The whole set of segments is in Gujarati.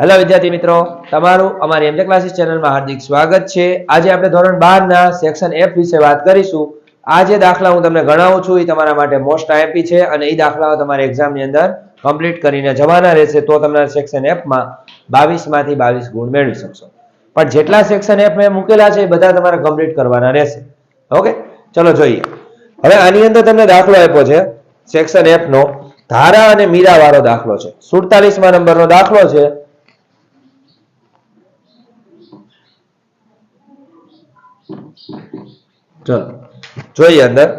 હેલો વિદ્યાર્થી મિત્રો, તમારું અમારી એમજે ક્લાસીસ ચેનલમાં હાર્દિક સ્વાગત છે। આજે આપણે ધોરણ 12 ના સેક્શન F વિશે વાત કરીશું। આ જે દાખલા હું તમને ગણાવું છું એ તમારા માટે મોસ્ટ આઈએમપી છે અને એ દાખલાઓ તમારે એક્ઝામની અંદર કમ્પ્લીટ કરીને જવાના રહેશે, તો તમે સેક્શન F માં 22 માંથી 22 ગુણ મેળવી શકશો। પણ જેટલા સેક્શન F મેં મૂકેલા છે એ બધા તમારે કમ્પ્લીટ કરવાના રહેશે। ઓકે, ચલો જોઈએ। હવે આની અંદર તમને દાખલો આપ્યો છે સેક્શન F નો, ધારા અને મીરા વાળો દાખલો છે। 47મા નંબરનો દાખલો છે। ચલો જોઈએ અંદર।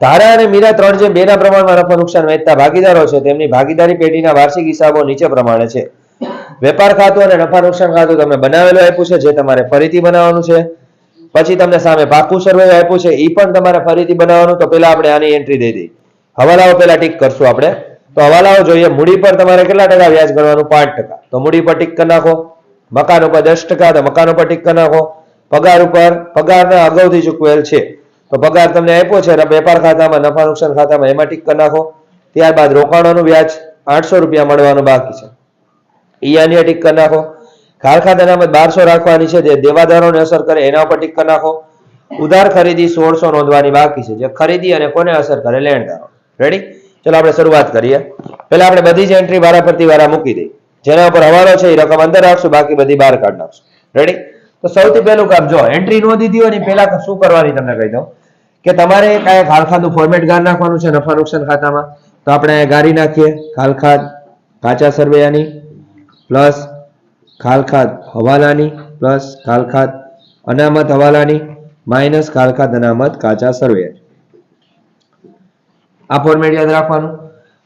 ધારા અને મીરા ત્રણ જે બેના પ્રમાણમાં નફા નુકસાન વહેંચતા ભાગીદારો છે તેમની ભાગીદારી પેઢીના વાર્ષિક હિસાબો નીચે પ્રમાણે છે। વેપાર ખાતું અને નફા નુકસાન ખાતું તમને બનાવેલું આપ્યું છે, જે તમારે ફરીથી બનાવવાનું છે। પછી તમને સામે પાકું સર્વે આપ્યું છે, એ પણ તમારે ફરીથી બનાવવાનું। તો પહેલા આપણે આની એન્ટ્રી દઈ દઈએ। હવાલાઓ પહેલા ટીક કરશું આપણે। તો હવાલાઓ જોઈએ। મૂડી પર તમારે કેટલા ટકા વ્યાજ ગણવાનું? 5%। તો મૂડી પર ટીક કરી નાખો। મકાન ઉપર 10%, તો મકાન ઉપર ટીક કરી નાખો। પગાર ઉપર પગારના અગાઉથી ચૂકવેલ છે, તો પગાર તમને આપ્યો છે વેપાર ખાતામાં, નફા નુકસાન ખાતામાં, એમાં ટીક કરી નાખો। ત્યારબાદ રોકાણોનું વ્યાજ 800 રૂપિયા મળવાનું બાકી છે, ઈ આની ટીક કરી નાખો। ખાલખાત અનામત 1200 રાખવાની છે, જે દેવાદારોને અસર કરે એના ઉપર ટીક કરી નાખો। ઉધાર ખરીદી 1600 નોંધવાની બાકી છે, જે ખરીદી અને કોને અસર કરે? લેણદારો। રેડી? ચલો આપણે શરૂઆત કરીએ। પહેલા આપણે બધી જ એન્ટ્રી વારા ફરતી વારા મૂકી દઈએ। જેના ઉપર હવાલો છે એ રકમ અંદર રાખશું, બાકી બધી બહાર કાઢ નાખશું। રેડી? તો સૌથી પહેલું કામ, જો એન્ટ્રી નો દીધી હોય ને પહેલા શું કરવાની તમને કહી દઉં કે તમારે કાંઈ ખાલખાતું ફોર્મેટ ગાળ નાખવાનું છે નફા નુકસાન ખાતામાં। તો આપણે ગાળી નાખીએ। ખાલખાત કાચા સરવૈયાની પ્લસ ખાલખાત હવાલાની પ્લસ ખાલખાત અનામત હવાલાની માઇનસ ખાલખાત અનામત કાચા સરવૈયાની, આ ફોર્મેટ યાદ રાખવાનું।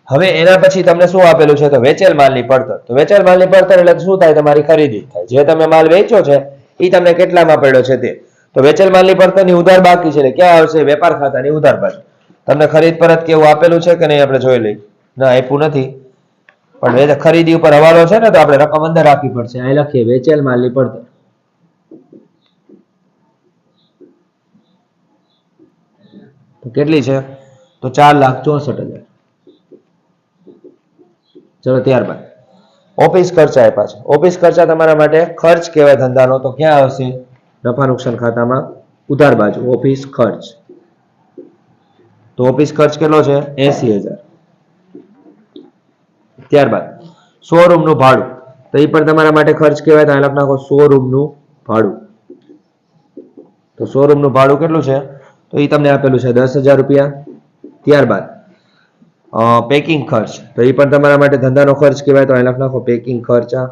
હવે એના પછી તમને શું આપેલું છે? તો વેચેલ માલની પડતર। તો વેચેલ માલની પડતર એટલે શું થાય? તમારી ખરીદી થાય। જે તમે માલ વેચ્યો છે એ તમને કેટલામાં પડ્યો છે તે। તો વેચેલ માલની પડતરની ઉધાર બાકી છે, એટલે ક્યાં આવશે? વેપાર ખાતાની ઉધાર બાજુ। તમને ખરીદ પરત કેવું આપેલું છે કે નહીં આપણે જોઈ લઈએ। ના, આપ્યું નથી, પણ ખરીદી ઉપર હવાલો છે ને, તો આપણે રકમ અંદર રાખવી પડશે। અહીં લખીએ વેચેલ માલની પડતર। તો કેટલી છે? તો 4,64,000। ચલો ત્યારબાદ ઓફિસ ખર્ચા આપ્યા છે। ઓફિસ ખર્ચા તમારા માટે ખર્ચ કહેવાય ધંધાનો, તો ક્યાં આવશે? નફા નુકસાન ખાતામાં ઉધાર બાજુ ઓફિસ ખર્ચ। તો ઓફિસ ખર્ચ કેટલો છે? 80,000। ત્યારબાદ શોરૂમ નું ભાડું, તો એ પણ તમારા માટે ખર્ચ કહેવાય, તો અહીં લખ નાખો શોરૂમ નું ભાડું। તો શોરૂમ નું ભાડું કેટલું છે? તો એ તમને આપેલું છે 10,000 રૂપિયા। ત્યારબાદ પેકિંગ ખર્ચ, તો એ પણ તમારા માટે ધંધાનો ખર્ચ કહેવાય, તો અહીં લખ નાખો પેકિંગ ખર્ચા।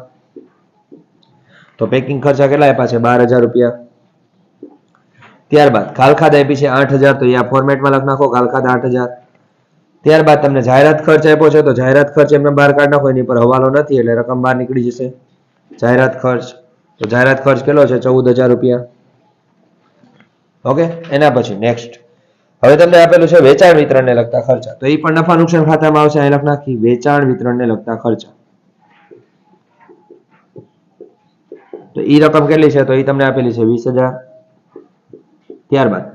તો પેકિંગ ખર્ચા કેટલા આપ્યા છે? 12,000 રૂપિયા। ત્યારબાદ ખાલખાત આપી છે 8,000, તો એ આ ફોર્મેટમાં લખ નાખો ખાલખાત 8,000। ત્યારબાદ તમને જાહેરાત ખર્ચ આપ્યો છે, તો જાહેરાત ખર્ચ એમને બહાર કાઢ નાખો, એની પર હવાલો નથી એટલે રકમ બહાર નીકળી જશે। જાહેરાત ખર્ચ, તો જાહેરાત ખર્ચ કેટલો છે? 14,000 રૂપિયા। ઓકે, એના પછી નેક્સ્ટ હવે તમને આપેલું છે વેચાણ વિતરણને લગતા ખર્ચા, તો એ પણ નફા નુકસાન ખાતામાં આવશે। અહીં લખ નાખી વેચાણ વિતરણને લગતા ખર્ચા। તો એ રકમ કેટલી છે? તો એ તમને આપેલી છે 20,000। ત્યારબાદ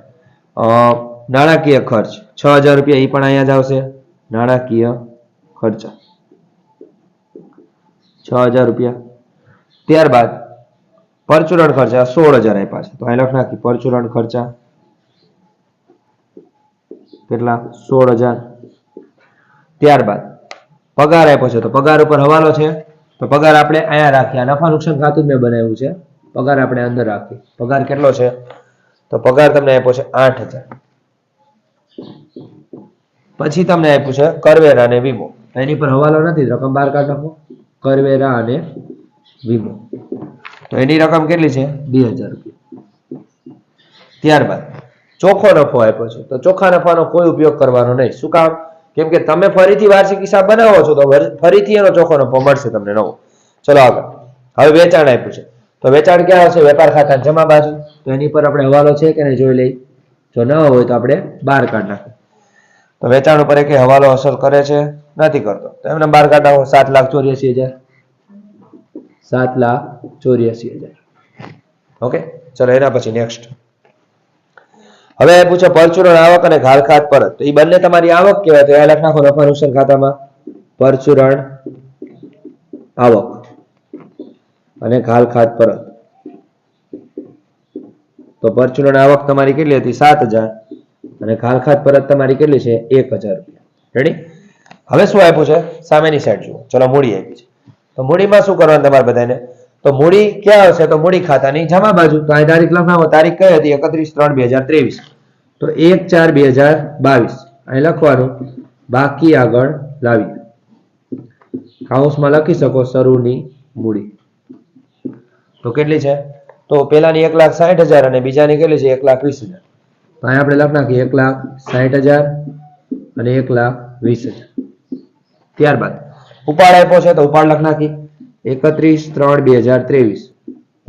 નાણાકીય ખર્ચ 6,000 રૂપિયા, એ પણ અહીંયા જ આવશે। નાણાકીય ખર્ચા 6,000 રૂપિયા। ત્યારબાદ પરચુરણ ખર્ચા 16,000 આપ્યા છે, તો અહીં લખ નાખી પરચુરણ ખર્ચા કેટલા? 16,000। ત્યારબાદ પગાર આપ્યો છે, તો પગાર ઉપર હવાલો છે, તો પગાર આપણે અહીંયા રાખીએ। નફા નુકસાન ખાતું મેં બનાવ્યું છે, પગાર આપણે અંદર રાખીએ। પગાર કેટલો છે? તો પગાર તમને આપ્યો છે 8,000। પછી તમને આપ્યું છે કરવેરા અને વીમો, એની પર હવાલો નથી, રકમ બહાર કાઢ નાખો કરવેરા અને વીમો। તો એની રકમ કેટલી છે? 2,000 રૂપિયા। ત્યારબાદ ચોખ્ખો નફો આપ્યો છે, તો ચોખ્ખા નફાનો કોઈ ઉપયોગ કરવાનો નહીં। શું કામ? કેમ કે તમે ફરીથી વાર્ષિક હિસાબ બનાવો છો, તો ફરીથી એનો ચોખ્ખો નફો મળશે તમને નવો। ચલો આગળ, હવે વેચાણ આપ્યું છે, તો વેચાણ ક્યાં આવશે? વેપાર ખાતા જમા બાજુ। તો એની પર આપણે હવાલો છે કે નહીં જોઈ લઈ, જો ન હોય તો આપણે બહાર કાઢ નાખીએ। તો વેચાણ ઉપર એક હવાલો અસર કરે છે? નથી કરતો, તો એમને બહાર કાઢ નાખો 7,84,000। 7,84,000। ઓકે, ચલો એના પછી નેક્સ્ટ હવે પૂછે પરચુરણ આવક અને ખાલખાત પરત, તો એ બંને તમારી આવક કહેવાય, તો એ લખ નાખો નફા નુકસાન ખાતામાં પરચુરણ આવક। અને ઘાલ ખાત પરત. તો પરચુરણ આવક તમારી કેટલી હતી? 7,000 અને ઘાલ ખાત પરત તમારી કેટલી છે? 1,000 રૂપિયા. રેડી? હવે શું આપ્યું છે? સામેની સાઈડ જુઓ. ચલો મૂડી આપી છે. તો મૂડીમાં શું કરવાનું તમારે બધાને? તો મૂડી ક્યાં આવશે? તો મૂડી ખાતાની જમા બાજુ. તો અહીં તારીખ લખાવો. તારીખ કઈ હતી? 31/3/2023. તો 1/4/2022 અહીં લખવાનું. બાકી આગળ લાવી. કાઉન્સમાં લખી શકો શરૂની મૂડી. તો કેટલી છે? તો પેલાની 1,60,000 અને બીજાની કેટલી છે? 1,20,000. તો અહીં આપણે લખ નાખીએ 1,60,000 અને 1,20,000. ત્યારબાદ ઉપાડ આપ્યો છે તો ઉપાડ લખ નાખી 31/3/2023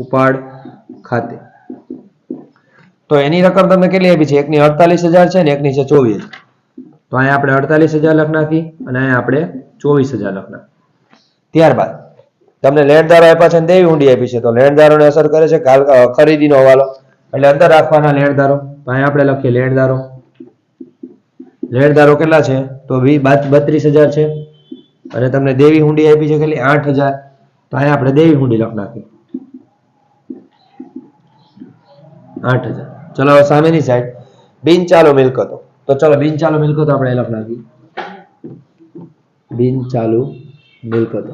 ઉપાડ ખાતે. તો એની રકમ તમને કેટલી આપી છે? એકની 48,000 છે ને એકની છે 24,000. તો અહીંયા આપણે 48,000 લખ નાખી અને અહીંયા આપણે 24,000 લખ નાખી. ત્યારબાદ તમને લેણદારો આપ્યા છે અને દેવી હુંડી આપી છે. તો લેણદારોને અસર કરે છે ખરીદીનો હવાલો, એટલે અંદર રાખવાના લેણદારો. તો અહીંયા આપણે લખીએ લેણદારો. લેણદારો કેટલા છે? તો 32,000 છે. અને તમને દેવી હુંડી આપી છે કેટલી? 8,000. તો અહીંયા આપણે દેવી હુંડી લખ નાખી 8,000. ચલો હવે સામેની સાઈડ બિન ચાલુ મિલકતો. તો ચલો બિન ચાલુ મિલકતો આપણે લખ નાખી બિન ચાલુ મિલકતો.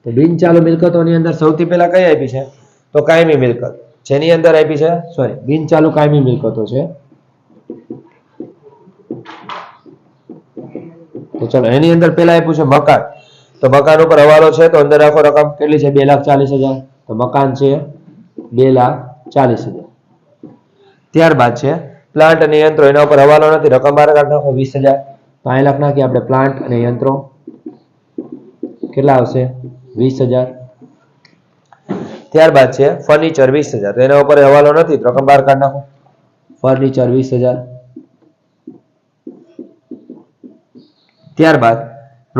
તો બિન ચાલુ મિલકતોની અંદર સૌથી પહેલા કઈ આપી છે? તો કાયમી મિલકત. જેની અંદર આપી છે બિન ચાલુ કાયમી મિલકતો છે. તો ચલો એની અંદર પેલા આપ્યું છે મકાન. તો મકાન ઉપર હવાલો છે તો અંદર રાખો રકમ કેટલી છે? 2,40,000. તો મકાન છે 2,40,000. ત્યારબાદ છે પ્લાન્ટ અને યંત્રો. એના ઉપર હવાલો નથી, રકમ બહાર કાઢ નાખો 20,000. તો અહીં લખ નાખીએ આપણે પ્લાન્ટ અને યંત્રો કેટલા આવશે? 20,000. ત્યારબાદ છે ફર્નિચર 20,000. તો એના ઉપર હવાલો નથી, રકમ બહાર કાઢ નાખો ફર્નિચર 20,000. ત્યારબાદ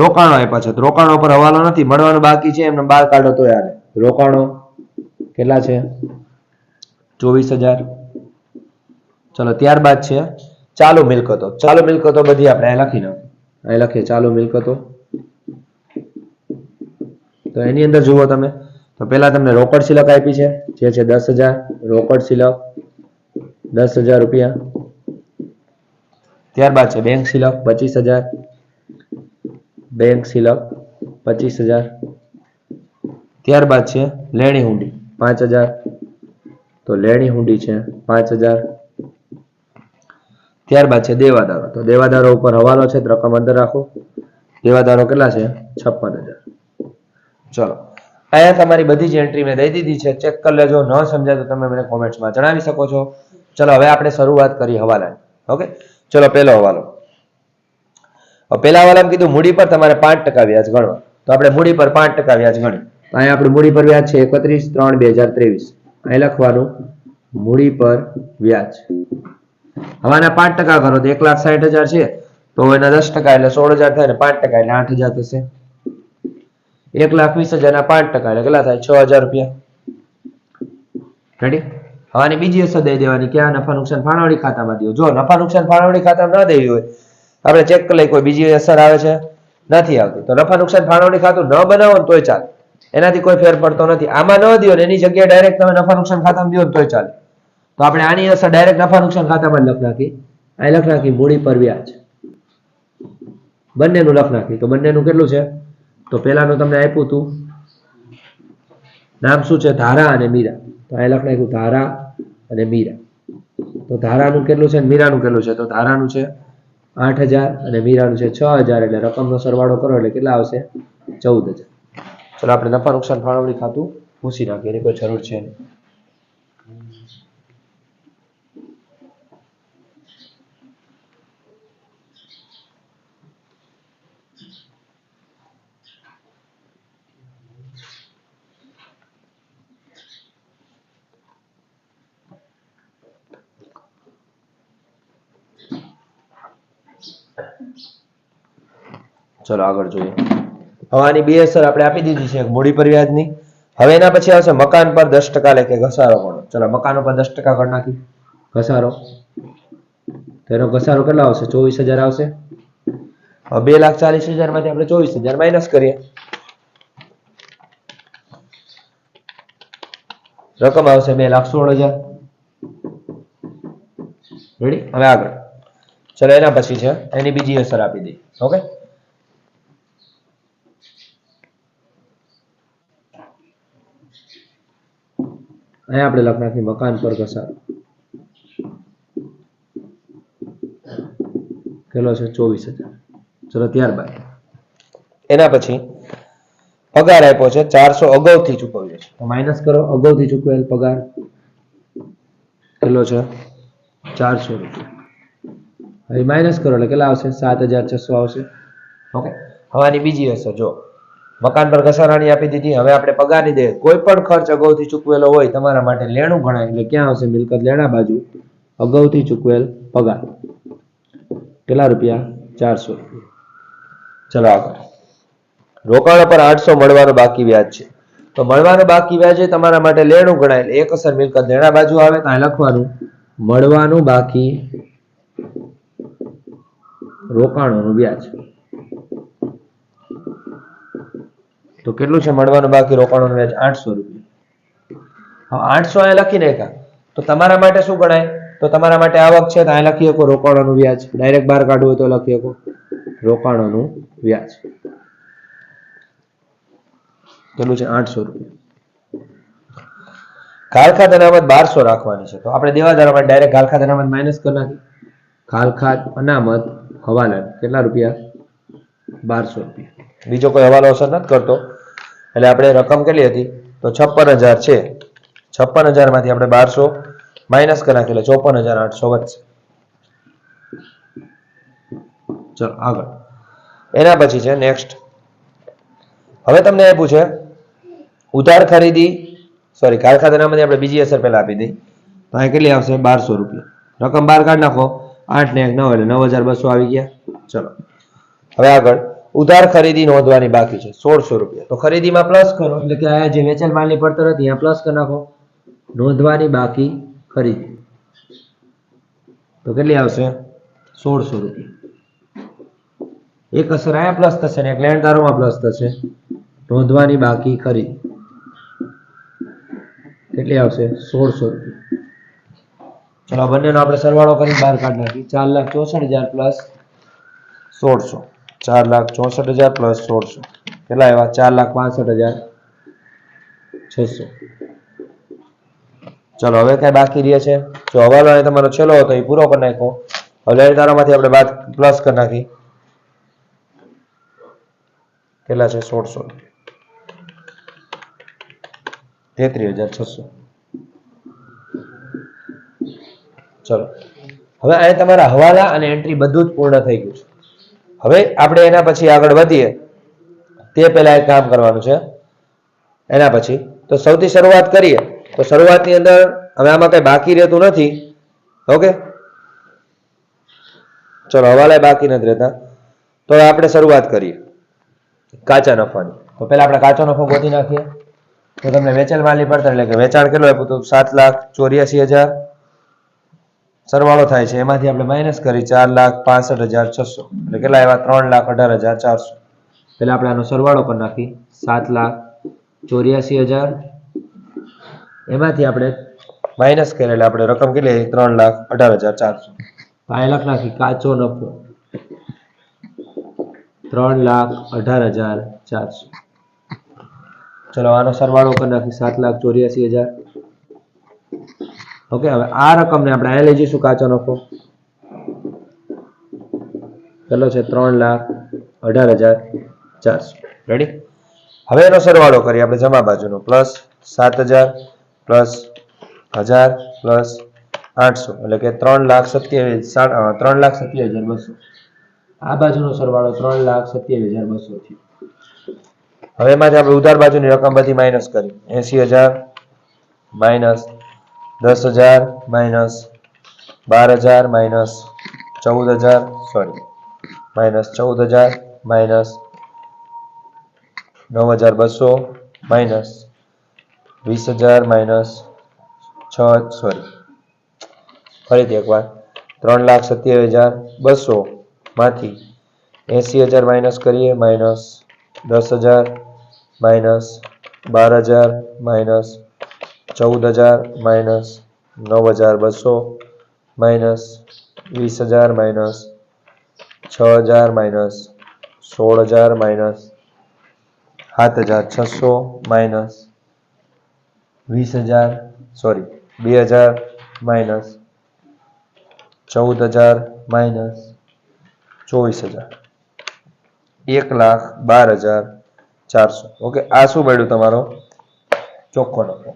રોકાણો આપ્યા છે. તો રોકાણો ઉપર હવાલો નથી, મળવાનું બાકી છે, એમને બહાર કાઢો તો યાર. રોકાણો કેટલા છે? 24,000. ચલો ત્યારબાદ છે ચાલુ મિલકતો. ચાલુ મિલકતો બધી આપણે અહીં લખી નાખો. અહીં લખીએ ચાલુ મિલકતો. તો એની અંદર જુઓ તમે તો પેલા તમને રોકડ શિલક આપી છે જે છે 10,000. રોકડ શિલક 10,000 રૂપિયા. ત્યારબાદ છે બેંક શિલક 25,000. બેંક શિલક 25,000. ત્યારબાદ છે લેણી હુંડી 5,000. તો લેણી હુંડી છે 5,000. ત્યારબાદ છે દેવાદારો. તો દેવાદારો ઉપર હવાલો છે, રકમ અંદર રાખો. દેવાદારો કેટલા છે? 56,000. ચલો અહીંયા તમારી બધી જ એન્ટ્રી મેં દઈ દીધી છે. ચેક કરી લેજો. ન સમજાય તો તમે મને કોમેન્ટ્સમાં જણાવી શકો છો. ચલો હવે આપણે શરૂઆત કરી હવાલાની. ઓકે, ચલો પહેલો હવાલો. પેલા હવાલામાં કીધું મૂડી પર તમારે 5% વ્યાજ ગણવા. તો આપણે મૂડી પર 5% વ્યાજ ગણી. અહીંયા આપણે મૂડી પર વ્યાજ છે 31/3/2023. અહીં લખવાનું મૂડી પર વ્યાજ. હવે આના 5% કરો તો 1,60,000 છે. તો એના 10% એટલે 16,000 થાય ને 5% એટલે 8,000 થશે. 1,20,000 ના 5% એટલે કેટલા થાય? 6,000 રૂપિયા. રેડી? હવે આની બીજી અસર દઈ દેવાની કે આ નફા નુકસાન ફાળવણી ખાતામાં દો. જો નફા નુકસાન ફાળવણી ખાતામાં ન દેવી હોય આપણે ચેક કરી લઈએ કોઈ બીજી અસર આવે છે? નથી આવતી. તો નફા નુકસાન ફાળવણી ખાતું ન બનાવો ને તોય ચાલે, એનાથી કોઈ ફેર પડતો નથી. આમાં ન દો ને એની જગ્યાએ ડાયરેક્ટ તમે નફા નુકસાન ખાતામાં દો તોય ચાલે. તો આપણે આની અસર ડાયરેક્ટ નફા નુકસાન ખાતામાં લખ નાખી. અહીં લખ નાખી મૂડી પર વ્યાજ. બંનેનું લખ નાખી. તો બંનેનું કેટલું છે? તો પેલાનું તમને આપ્યું હતું નામ શું છે? ધારા અને મીરા. તો અહીં લખ નાખ્યું ધારા અને મીરા. તો ધારાનું કેટલું છે અને મીરાનું કેટલું છે? તો ધારાનું છે 8,000 અને મીરાનું છે 6,000. એટલે રકમનો સરવાળો કરો એટલે કેટલા આવશે? 14,000. ચલો આપણે નફા નુકસાન ફાળવણી ખાતું પૂછી નાખીએ, એની કોઈ જરૂર છે નહીં. ચલો આગળ જોઈએ. હવે આની બે અસર આપણે આપી દીધી છે મૂડી પર વ્યાજની. હવે એના પછી આવશે મકાન પર 10% લેખે ઘસારો ગણો. ચલો મકાન ઉપર 10% ગણ નાખી ઘસારો. તેનો ઘસારો કેટલા આવશે? 24,000 આવશે. હવે 2,40,000 માંથી આપણે 24,000 માઇનસ કરીએ. રકમ આવશે 2,16,000. રેડી? હવે આગળ ચલો એના પછી છે એની બીજી અસર આપી દઈએ. ઓકે, અહીંયા આપણે લખ નાખી મકાન પર ઘસારો કેટલો છે 24,000. ચલો ત્યારબાદ એના પછી પગાર આપ્યો છે 400 અગાઉથી ચૂકવ્યો છે તો માઇનસ કરો અગાઉથી ચૂકવેલ પગાર કેટલો છે 400 રૂપિયા. હવે માઇનસ કરો એટલે કેટલા આવશે 7,600 આવશે. ઓકે, હવે આની બીજી અસર જો મકાન પર ઘસારાની આપી દીધી. હવે આપણે પગારની દે કોઈ પણ ખર્ચ અગાઉથી ચૂકવેલો હોય તમારા માટે લેણું ગણાય એટલે ક્યાં આવશે મિલકત લેણા બાજુ અગાઉથી ચૂકવેલ પગાર કેટલા રૂપિયા 400 રૂપિયા. ચલો આગળ રોકાણ પર 800 મળવાનું બાકી વ્યાજ છે તો મળવાનું બાકી વ્યાજ એ તમારા માટે લેણું ગણાય એટલે એક અસર મિલકત લેણા બાજુ આવે તો અહીં લખવાનું મળવાનું બાકી રોકાણોનું વ્યાજ. તો કેટલું છે મળવાનું બાકી રોકાણોનું વ્યાજ 800 રૂપિયા. હવે 800 અહીં લખી નાખ્યા તો તમારા માટે શું ગણાય તો તમારા માટે આવક છે તો અહીં લખી શકો રોકાણોનું વ્યાજ. ડાયરેક્ટ બહાર કાઢવું હોય તો લખી શકો રોકાણોનું વ્યાજ કેટલું છે 800 રૂપિયા. ખાલખાત અનામત 1200 રાખવાની છે તો આપણે દેવાદારોમાં ડાયરેક્ટ ખાલખાત અનામત માઇનસ કરી નાખી. ખાલખાત અનામત હવાલા કેટલા રૂપિયા 1200 રૂપિયા. બીજો કોઈ હવાલો અસર નથી કરતો એટલે આપણે રકમ કેટલી હતી તો 56,000 છે. 56,000 માંથી આપણે 1200 માઇનસ કરી નાખી એટલે 54,800 વધશે. ચલો આગળ એના પછી છે નેક્સ્ટ. હવે તમને આપ્યું છે ઉધાર ખરીદી સોરી ખાલખાત અનામતની આપણે બીજી અસર પહેલા આપી દઈ તો અહીં કેટલી આવશે 1200 રૂપિયા. રકમ બહાર કાઢી નાખો 8 ને 1 9 એટલે 9,200 આવી ગયા. ચલો હવે આગળ ઉધાર ખરીદી નોંધવાની બાકી છે 1600 રૂપિયા તો ખરીદીમાં પ્લસ કરો એટલે કે આ જે વેચેલ માલની પડતર હતી અહીંયા પ્લસ કરી નાખો નોંધવાની બાકી ખરીદી તો કેટલી આવશે 1600 રૂપિયા. એક અસર અહીંયા પ્લસ થશે ને એક લેણદારોમાં પ્લસ થશે નોંધવાની બાકી ખરીદી કેટલી આવશે 1600 રૂપિયા. ચલો બંનેનો આપણે સરવાળો કરી બહાર કાઢી નાખી 4,64,000 પ્લસ 1600 4,64,000 પ્લસ 1600 કેટલા આવ્યા 4,65,600. ચલો હવે કઈ બાકી રહે છે જો હવાલો તમારો છેલ્લો હતો એ પૂરો કરી નાખો. હવે લેણદારોમાંથી આપણે બાદ પ્લસ કરી નાખી કેટલા છે 1600 33,600. ચલો હવે અહીં તમારા હવાલા અને એન્ટ્રી બધું જ પૂર્ણ થઈ ગયું છે. હવે આપણે એના પછી આગળ વધીએ તે પહેલા એક કામ કરવાનું છે. એના પછી તો સૌથી શરૂઆત કરીએ તો શરૂઆતની અંદર હવે આમાં કઈ બાકી રહેતું નથી. ઓકે ચલો હવાલા બાકી નથી રહેતા તો આપણે શરૂઆત કરીએ કાચા નફાની. તો પહેલા આપણે કાચો નફો ગોતી નાખીએ તો તમને વેચેલ માલની પડતર એટલે કે વેચાણ કેટલું આપ્યું તો 7,84,000 સરવાળો થાય છે એમાંથી આપણે માઇનસ કરી 4,65,600 એટલે કેટલા આવ્યા 3,18,400. એટલે આપણે આનો સરવાળો કરી નાખી 7,84,000 એમાંથી આપણે માઇનસ કરીએ એટલે આપણે રકમ કેટલી 3,18,400. અહીં લખ નાખી કાચો નફો 3,18,400. ચલો આનો સરવાળો કરી નાખી 7,84,000. ઓકે હવે આ રકમને આપણે અહીં લઈ જઈશું કાચો નફો કેટલો છે 3,18,400. રેડી? હવે એનો સરવાળો કરીએ આપણે જમા બાજુનો પ્લસ 7,000 પ્લસ 1,000 પ્લસ 800 એટલે કે 3,27,200. આ બાજુનો સરવાળો 3,27,200 થયો. હવે એમાંથી આપણે ઉધાર બાજુની રકમ બધી માઇનસ કરી 80,000 minus 10,000 minus 12,000 minus 14,000 sorry minus 14,000 minus 9,200 minus 20,000 minus 6 sorry ફરીથી એકવાર 3,27,200 માંથી 80,000 માઇનસ કરીએ minus 10,000 minus 12,000 minus 14,000 minus 9,200 minus 20,000 minus 6,000 minus 16,000 minus 7,600 minus 2,000 minus 14,000 minus 24,000 1,12,400. Okay, આ શું મળ્યું તમારો ચોખ્ખો નફો.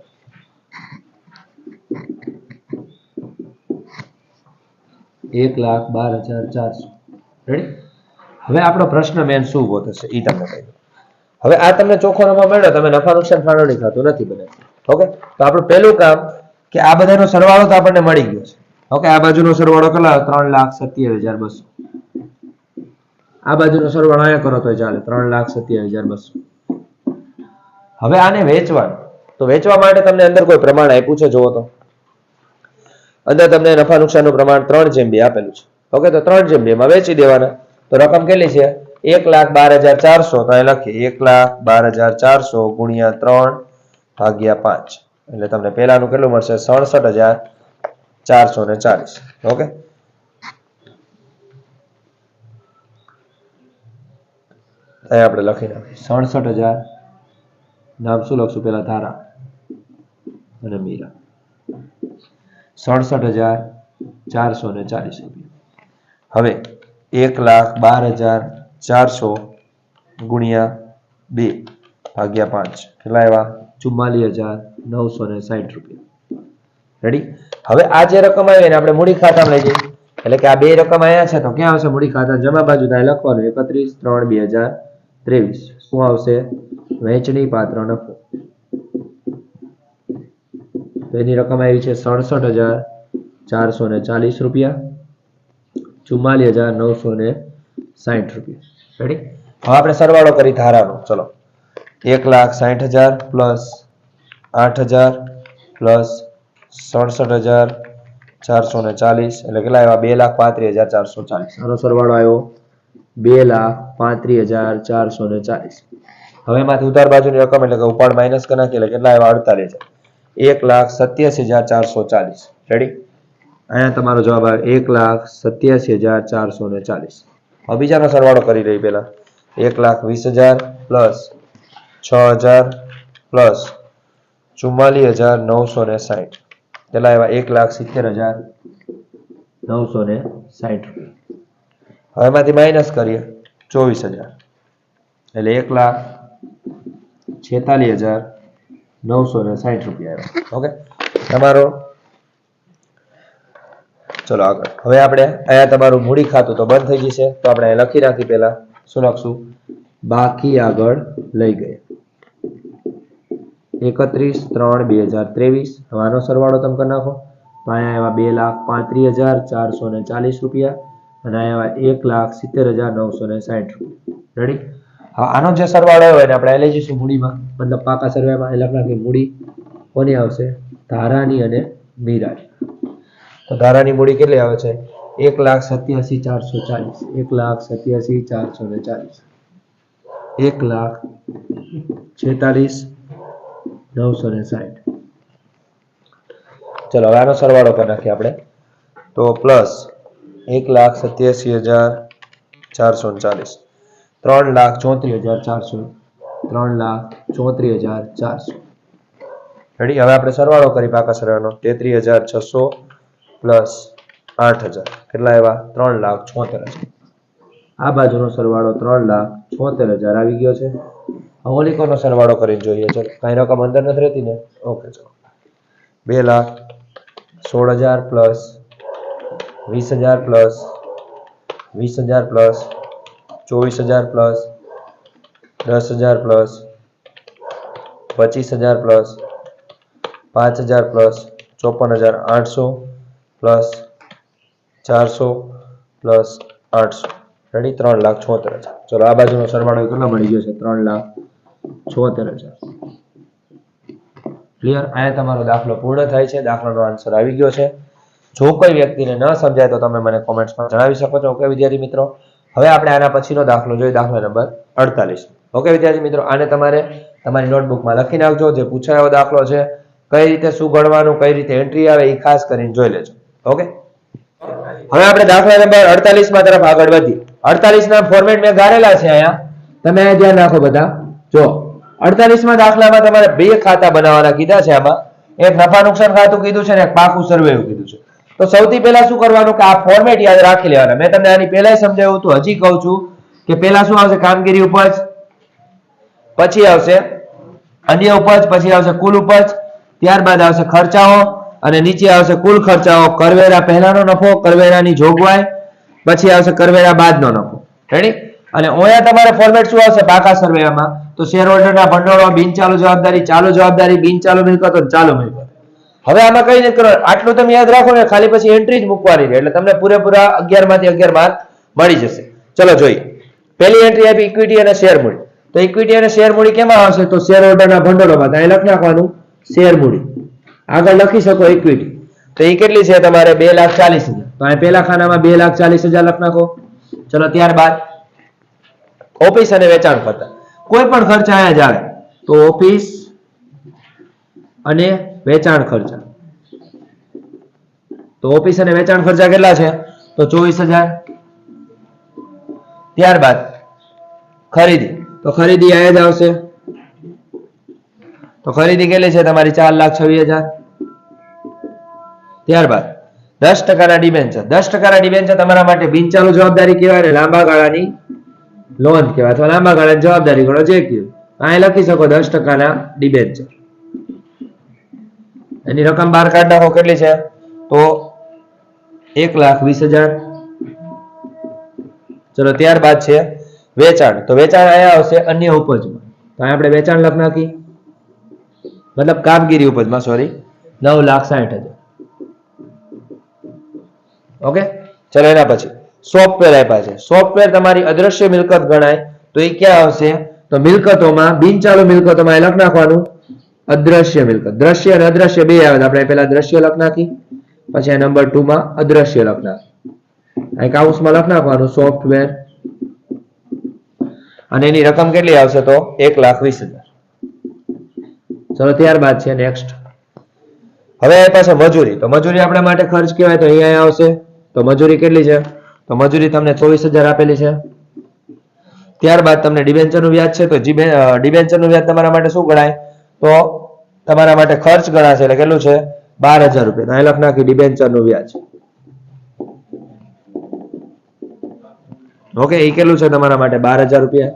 $1,12,400. રેડી? હવે આપણો પ્રશ્ન મેન શું ઉભો થશે એ તમને કહી દઉં. હવે આ તમને ચોખ્ખો નફો મળ્યો, તમે નફા નુકસાન ફાળવણી ખાતું નથી બને. ઓકે, તો આપણું પહેલું કામ કે આ બધાનો સરવાળો તો આપણને મળી ગયો છે. ઓકે, આ બાજુનો સરવાળો કેટલા? 3,27,200. આ બાજુનો સરવાળો અહીંયા કરો તો ચાલે, 3,27,200. હવે આને વેચવાનું, તો વેચવા માટે તમને અંદર કોઈ પ્રમાણ આપ્યું છે? જુઓ તો અંદર તમને નફા નુકસાનનું પ્રમાણ 3/2 આપેલું છે. ઓકે, તો 3/2 માં વેચી દેવાના. તો રકમ કેટલી છે? 1,12,400. તો અહીં લખીએ 1,12,400 ગુણ્યા 3/5. એટલે તમને પહેલાનું કેટલું મળશે? 67,440. ઓકે, અહીં આપણે લખી નાખીએ 67,000. નામ શું લખશું? પેલા ધારા અને મીરા. 67,440 રૂપિયા. હવે 1,12,400 ગુણ્યા 2/5 કેટલા આવ્યા? 44,960 રૂપિયા. રેડી? હવે આ જે રકમ આવી એને આપણે મૂડી ખાતામાં લઈ જઈએ. એટલે કે આ બે રકમ અહીંયા છે તો ક્યાં આવશે? મૂડી ખાતા જમા બાજુ થાય લખવાનું 31/3/2023. શું આવશે? વહેંચણી પાત્ર નફો. તો એની રકમ આવી છે 67,440 રૂપિયા, 44,960 રૂપિયા. રેડી? હવે આપણે સરવાળો કરી ધારાનો. ચલો, 1,60,000 પ્લસ 8,000 પ્લસ 67,440 એટલે કેટલા આવ્યા? 2,35,440. આનો સરવાળો આવ્યો 2,35,440. હવે એમાંથી ઉધાર બાજુની રકમ એટલે કે ઉપાડ માઇનસ કરી નાખીએ એટલે કેટલા આવ્યા? 48,000. 1,87,440. રેડી? અહીંયા તમારો જવાબ આવે 1,87,440. હવે બીજાનો સરવાળો કરી લઈએ. પહેલા 1,20,000 પ્લસ 6,000 પ્લસ 44,960 કેટલા આવ્યા? 1,70,960 રૂપિયા. હવે એમાંથી માઇનસ કરીએ 24,000 એટલે 1,46,960 રૂપિયા આવ્યા. ઓકે, તમારો. ચલો આગળ. હવે આપણે અહીંયા તમારું મૂડી ખાતું તો બંધ થઈ જશે, તો આપણે અહીંયા લખી નાખી. પહેલા શું લખશું? બાકી આગળ લઈ ગયા 31/3/2023. હવે આનો સરવાળો તમે કરી નાખો તો અહીંયા આવ્યા 2,35,440 રૂપિયા અને અહીંયા 1,70,960 રૂપિયા. રેડી? હવે આનો જે સરવાળો હોય એને આપણે લઈ જઈશું મૂડીમાં, મતલબ પાકા સરવાળામાં. લખ નાખી મૂડી કોની આવશે? ધારાની અને મીરાની. તો ધારાની મૂડી કેટલી આવે છે? 1,87,440. 1,87,440. 1,46,960. ચલો હવે આનો સરવાળો કરી નાખીએ આપણે. તો પ્લસ 1,87,440 3,34,400 3,34,400. રેડી? હવે આપણે સરવાળો કરી પાકા સરવાળાનો 33,600 પ્લસ 8,000 કેટલા આવ્યા? 3,74,000. આ બાજુનો સરવાળો 3,74,000 આવી ગયો છે. ઓલિકોનો સરવાળો કરીને જોઈએ. ચલો, કઈ રકમ અંદર નથી રહેતી ને? ઓકે, ચલો 2,16,000 plus 20,000 plus 20,000 plus 24,000 plus 10,000 plus 25,000 plus 5,000 plus 54,800 plus 400 plus 800. Ready? 3,74,000. ચલો આ બાજુનો સરવાળો કેટલો મળી ગયો છે? 3,74,000. ક્લિયર? અહીંયા તમારો દાખલો પૂર્ણ થાય છે. દાખલાનો આન્સર આવી ગયો છે. જો કોઈ વ્યક્તિને ન સમજાય તો તમે મને કોમેન્ટ્સમાં જણાવી શકો છો. ઓકે વિદ્યાર્થી મિત્રો, હવે આપણે આના પછીનો દાખલો જોઈએ, દાખલો નંબર 48. ઓકે વિદ્યાર્થી મિત્રો, આને તમારે તમારી નોટબુકમાં લખી નાખજો. જે પૂછાયો દાખલો છે કઈ રીતે શું ગણવાનું, કઈ રીતે એન્ટ્રી આવે એ ખાસ કરીને જોઈ લેજો. ઓકે, હવે આપણે દાખલા નંબર 48 માં તરફ આગળ વધીએ. 48 ના ફોર્મેટ મેં ગાળેલા છે અહીંયા, તમે ધ્યાન રાખો બધા. જો 48 માં દાખલામાં તમારે બે ખાતા બનાવવાના કીધા છે. આમાં એક નફા નુકસાન ખાતું કીધું છે ને એક પાકું સરવૈયું કીધું છે. તો સૌથી પહેલા શું કરવાનું કે આ ફોર્મેટ યાદ રાખી લેવાના. મેં તમને આની પહેલા સમજાવ્યું હતું, હજી કહું છું કે પહેલા શું આવશે, કામગીરી ઉપજ, પછી આવશે અન્ય ઉપજ, પછી આવશે કુલ ઉપજ, ત્યારબાદ આવશે ખર્ચાઓ અને નીચે આવશે કુલ ખર્ચાઓ, કરવેરા પહેલાનો નફો, કરવેરાની જોગવાઈ, પછી આવશે કરવેરા બાદનો નફો. રેડી? અને અહીંયા તમારે ફોર્મેટ શું આવશે પાકા સરવૈયામાં, તો શેર હોલ્ડરના ભંડોળો, બિનચાલુ જવાબદારી, ચાલુ જવાબદારી, બિનચાલુ મિલકતો, ચાલુ મિલકત. હવે આમાં કઈ નથી કરવાનું, આટલું તમે યાદ રાખો ને, ખાલી પછી એન્ટ્રી જ મૂકવાની છે એટલે તમને પૂરેપૂરા 11 માંથી 11 માર્ક મળી જશે. ચલો જોઈએ. પહેલી એન્ટ્રી આપી ઇક્વિટી અને શેર મૂડી. તો ઇક્વિટી અને શેર મૂડી કેમાં આવશે, તો શેર હોલ્ડરના ભંડોળમાં. ત્યાં લખી નાખવાનું શેર મૂડી, આગળ લખી શકો ઇક્વિટી. તો એ કેટલી છે તમારે 2,40,000. તો અહીં પહેલા ખાનામાં 2,40,000 લખ નાખો. ચલો ત્યારબાદ ઓફિસ અને વેચાણ ખર્ચ, કોઈ પણ ખર્ચ અહીંયા જ આવે તો ઓફિસ અને વેચાણ ખર્ચા. તો ઓફિસ અને વેચાણ ખર્ચા કેટલા છે, તો 24,000. ત્યારબાદ ખરીદી, તો ખરીદી અહીંયા જ આવશે. તો ખરીદી કેટલી છે તમારી 4,26,000. ત્યારબાદ 10% ડિબેન્ચર. 10% ડિબેન્ચર તમારા માટે બિનચાલુ જવાબદારી કહેવાય અને લાંબા ગાળાની લોન કહેવાય, અથવા લાંબા ગાળાની જવાબદારી ગણો જે કહેવાય. અહીં લખી શકો 10% ડિબેન્ચર. એની રકમ બહાર કાઢ નાખો, કેટલી છે, તો 1,20,000. ચલો ત્યારબાદ છે વેચાણ. તો વેચાણ અહીંયા આવશે અન્ય ઉપજમાં. તો આપણે વેચાણ લખ નાખી, મતલબ કામગીરી ઉપજમાં, સોરી, 9,60,000. ઓકે, ચલો એના પછી સોફ્ટવેર આપ્યા છે. સોફ્ટવેર તમારી અદ્રશ્ય મિલકત ગણાય. તો એ ક્યાં આવશે, તો મિલકતોમાં, બિનચાલુ મિલકતોમાં એ લખ નાખવાનું અદ્રશ્ય મિલકત. દ્રશ્ય અને અદ્રશ્ય બે આવે, આપણે પહેલા દ્રશ્ય લખ નાખી, પછી નંબર 2 માં અદ્રશ્ય લખ નાખી. અહીં કાઉન્સમાં લખ નાખવાનું સોફ્ટવેર અને એની રકમ કેટલી આવશે, તો 1,20,000. ચલો ત્યારબાદ છે નેક્સ્ટ. હવે આ પાસે મજૂરી. તો મજૂરી આપણા માટે ખર્ચ કહેવાય, તો અહીંયા આવશે. તો મજૂરી કેટલી છે, તો મજૂરી તમને 24,000 આપેલી છે. ત્યારબાદ તમને ડિબેન્ચરનું વ્યાજ છે. તો ડિબેન્ચરનું વ્યાજ તમારા માટે શું ગણાય, તો તમારા માટે ખર્ચ ગણાશે. એટલે કેટલું છે, 12,000 રૂપિયા. અહીં લખ નાખી ડિબેન્ચરનું વ્યાજ. ઓકે, એ કેટલું છે તમારા માટે 12,000 રૂપિયા.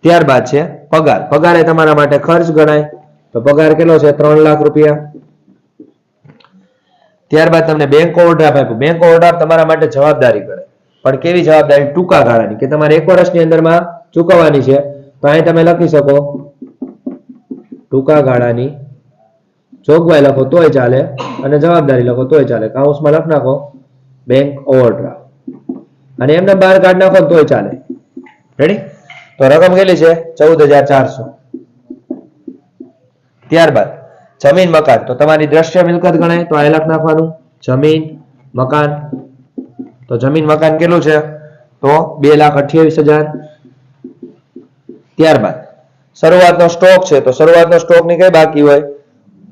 ત્યારબાદ છે પગાર. પગાર એ તમારા માટે ખર્ચ ગણાય. તો પગાર કેટલો છે, 3 લાખ રૂપિયા. ત્યારબાદ તમને બેંક ઓવરડ્રાફ્ટ આપ્યું. બેંક ઓવરડ્રાફ્ટ તમારા માટે જવાબદારી ગણાય, પણ કેવી જવાબદારી, ટૂંકા ગાળાની, કે તમારે 1 વર્ષની અંદરમાં ચૂકવવાની છે. તો અહીં તમે લખી શકો ટૂંકા ગાળાની જોગવાઈ લખો તોય ચાલે અને જવાબદારી લખો તોય ચાલે. કાઉન્સમાં લખ નાખો બેંક ઓવરડ્રાફ્ટ અને એમને બહાર કાઢ નાખો તોય ચાલે. રેડી? તો રકમ કેટલી છે, 14,400. ત્યારબાદ જમીન મકાન. તો તમારી દ્રશ્ય મિલકત ગણાય. તો આ લખ નાખવાનું જમીન મકાન. તો જમીન મકાન કેટલું છે, તો 2,28,000. ત્યારબાદ શરૂઆતનો સ્ટોક છે. તો શરૂઆતનો સ્ટોક ની કઈ બાકી હોય,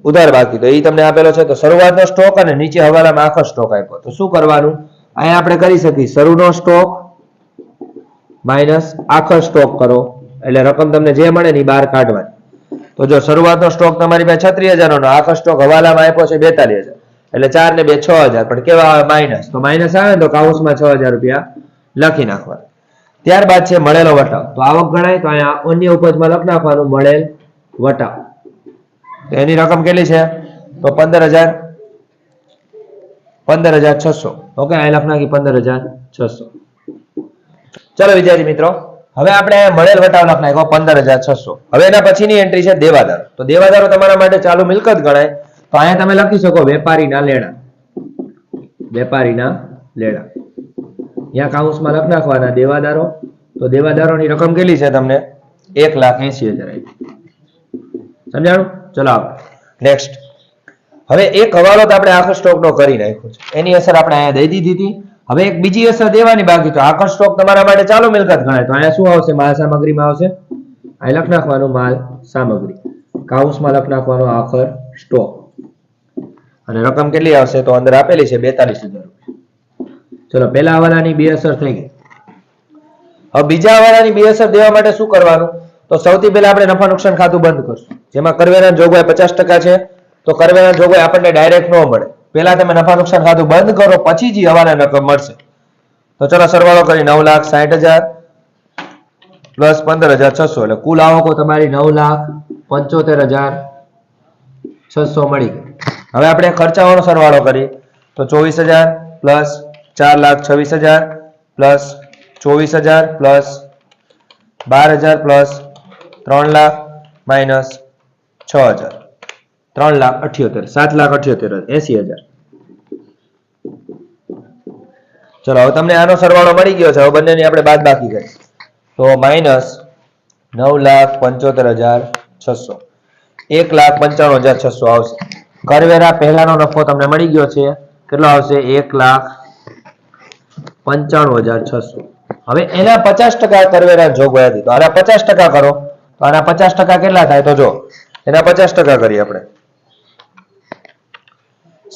ઉધાર બાકી. તો એ તમને આપેલો છે. તો શરૂઆતનો સ્ટોક અને નીચે હવાલામાં આખો સ્ટોક આપ્યો. તો શું કરવાનું, અહીંયા આપણે કરી શકીએ શરૂનો સ્ટોક માઇનસ આખો સ્ટોક કરો, એટલે રકમ તમને જે મળે ને બહાર કાઢવાની. તો જો શરૂઆતનો સ્ટોક તમારી પાસે 36,000 નો, આખો સ્ટોક હવાલામાં આપ્યો છે 42,000, એટલે 4 ને 2 6,000. પણ કેવા આવે, માઇનસ. તો માઇનસ આવે તો કાઉન્સમાં 6,000 રૂપિયા લખી નાખવાના. ત્યારબાદ છે મળેલો વટાવ. તો આવક ગણાય. તો અહીંયા અન્ય ઉપજમાં લખ નાખવાનું મળેલ વટાવ. તો એની રકમ કેટલી છે, તો 15,600. ઓકે, અહીં લખ નાખી 15,600. ચલો વિદ્યાર્થી મિત્રો, હવે આપણે મળેલ વટાવ લખ નાખ્યો 15,600. હવે એના પછીની એન્ટ્રી છે દેવાદારો. તો દેવાદારો તમારા માટે ચાલુ મિલકત ગણાય. તો અહીંયા તમે લખી શકો વેપારીના લેણા. વેપારીના લેણા. અહીંયા કાઉન્સમાં લખ નાખવાના દેવાદારો. તો દેવાદારોની રકમ કેટલી છે તમને, 1,80,000 આપી. સમજાણું? ચલો આગળ નેક્સ્ટ. હવે એક હવાલો તો આપણે આખો સ્ટોકનો કરી નાખ્યો છે, એની અસર આપણે અહીંયા દઈ દીધી હતી. હવે એક બીજી અસર દેવાની બાકી. તો આખો સ્ટોક તમારા માટે ચાલુ મિલકત ગણાય. તો અહીંયા શું આવશે, માલ સામગ્રીમાં આવશે. અહીં લખ નાખવાનું માલ સામગ્રી. કાઉન્સમાં લખ નાખવાનો આખર સ્ટોક અને રકમ કેટલી આવશે તો અંદર આપેલી છે 42,000 રૂપિયા. ચલો પહેલા હવાલાની બે અસર થઈ ગઈ. હવે બીજા હવાલાની બે અસર દેવા માટે શું કરવાનું તો સૌથી પહેલા આપણે નફા નુકસાન ખાતું બંધ કરશું. જેમાં કરવેરાની જોગવાઈ 50% છે તો કરવેરાની જોગવાઈ આપણને ડાયરેક્ટ ન મળે. પહેલા તમે નફા નુકસાન ખાતું બંધ કરો પછી જ હવાલાની રકમ મળશે. તો ચલો સરવાળો કરી 9,60,000 પ્લસ 15,600 એટલે કુલ આવકો તમારી 9,75,600 મળી ગઈ. હવે આપણે ખર્ચાઓનો સરવાળો કરીએ તો 24,000 plus 4,26,000 plus 24,000 plus 12,000 plus 3 lakh minus 6,000 3,78,000 7,78,000 80,000. ચલો હવે તમને આનો સરવાળો મળી ગયો છે. હવે બંનેની આપણે બાદ બાકી કરીએ તો માઇનસ 9,75,600 1,95,600 આવશે. કરવેરા પહેલાનો નફો તમને મળી ગયો છે કેટલો આવશે 1,95,600. હવે એના 50% કરવેરા જોગવાઈ હતી તો આના 50% કરો તો આના 50% કેટલા થાય તો જો એના 50% કરીએ આપણે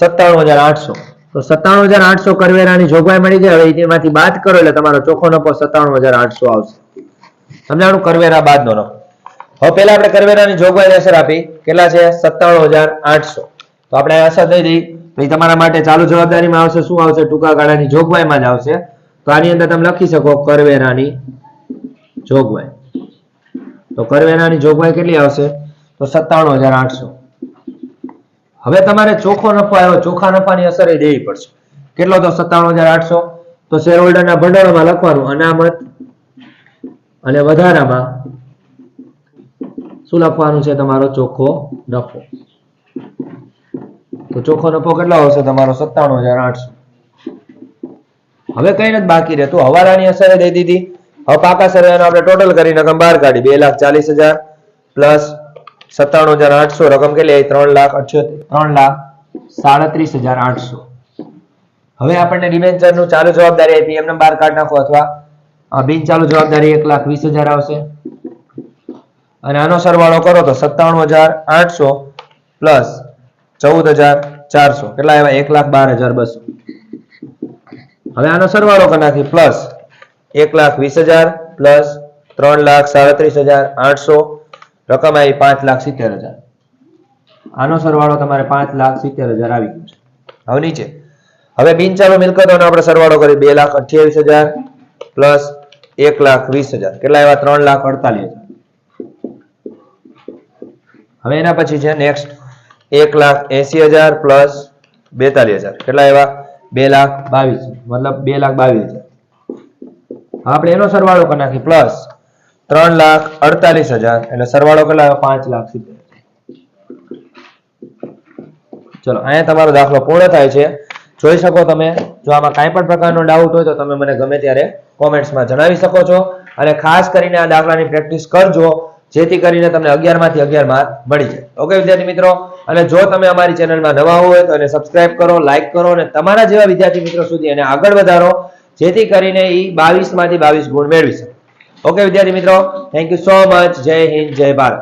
97,800 તો 97,800 કરવેરાની જોગવાઈ મળી ગઈ. હવે એમાંથી બાદ કરો એટલે તમારો ચોખ્ખો નફો 97,800 આવશે. સમજાણું કરવેરા બાદનો નફો. હવે પહેલા આપણે કરવેરાની જોગવાઈ અસર આપી કેટલા છે 97,800 તો આપણે અસર દઈ દઈ પછી તમારા માટે ચાલુ જવાબદારીમાં આવશે શું આવશે ટૂંકા ગાળાની જોગવાઈમાં જ આવશે. તો આની અંદર તમે લખી શકો કરવેરાની જોગવાઈ. તો કરવેરાની જોગવાઈ કેટલી આવશે તો 97,800. હવે તમારે ચોખ્ખો નફો આવ્યો ચોખ્ખા નફાની અસર એ દેવી પડશે. કેટલો તો 97,800 તો શેર હોલ્ડરના ભંડોળમાં લખવાનું અનામત અને વધારામાં શું લખવાનું છે તમારો ચોખ્ખો નફો. તો ચોખ્ખો નફો કેટલો આવશે તમારો 97,800. હવે કઈ નથી બાકી રહેતું હવાલાની અસર દઈ દીધી. હવે પાકા સરવાળાનો આપણે ટોટલ કરીને રકમ બહાર કાઢી 2,40,000 પ્લસ 97,800 રકમ કેટલી 3,37,800. હવે આપણને ડિબેન્ચરનું ચાલુ જવાબદારી આપી એમને બહાર કાઢી નાખો અથવા બિન ચાલુ જવાબદારી 1,20,000 આવશે અને આનો સરવાળો કરો તો 97,800 પ્લસ 14,400 કેટલા આવ્યા 1,12,200. હવે આનો સરવાળો કરી નાખી પ્લસ 1,20,000 પ્લસ 3,37,800 રકમ આવી 5,70,000. આનો સરવાળો તમારે 5,70,000 આવી ગયો છે. હવે નીચે હવે બિનચાલુ મિલકતોનો આપણે સરવાળો કરી 2,28,000 પ્લસ 1,20,000 કેટલા આવ્યા 3,48,000. હવે એના પછી છે નેક્સ્ટ 1,80,000 પ્લસ 42,000 કેટલા આવ્યા 2,22,000 મતલબ 2,22,000. આપણે એનો સરવાળો કરી નાખી પ્લસ 3,48,000 એટલે સરવાળો કેટલા આવ્યો 5,70,000. ચલો અહીંયા તમારો દાખલો પૂર્ણ થાય છે. જોઈ શકો તમે. જો આમાં કાંઈ પણ પ્રકારનો ડાઉટ હોય તો તમે મને ગમે ત્યારે કોમેન્ટ્સમાં જણાવી શકો છો અને ખાસ કરીને આ દાખલાની પ્રેક્ટિસ કરજો જેથી કરીને તમને 11 માંથી 11 માર્ક મળી જાય. ઓકે વિદ્યાર્થી મિત્રો, અને જો તમે અમારી ચેનલમાં નવા હોય તો એને સબસ્ક્રાઇબ કરો, લાઈક કરો અને તમારા જેવા વિદ્યાર્થી મિત્રો સુધી એને આગળ વધારો જેથી કરીને એ 22 માંથી 22 ગુણ મેળવી શકે. ઓકે વિદ્યાર્થી મિત્રો, થેન્ક યુ સો મચ. જય હિન્દ, જય ભારત.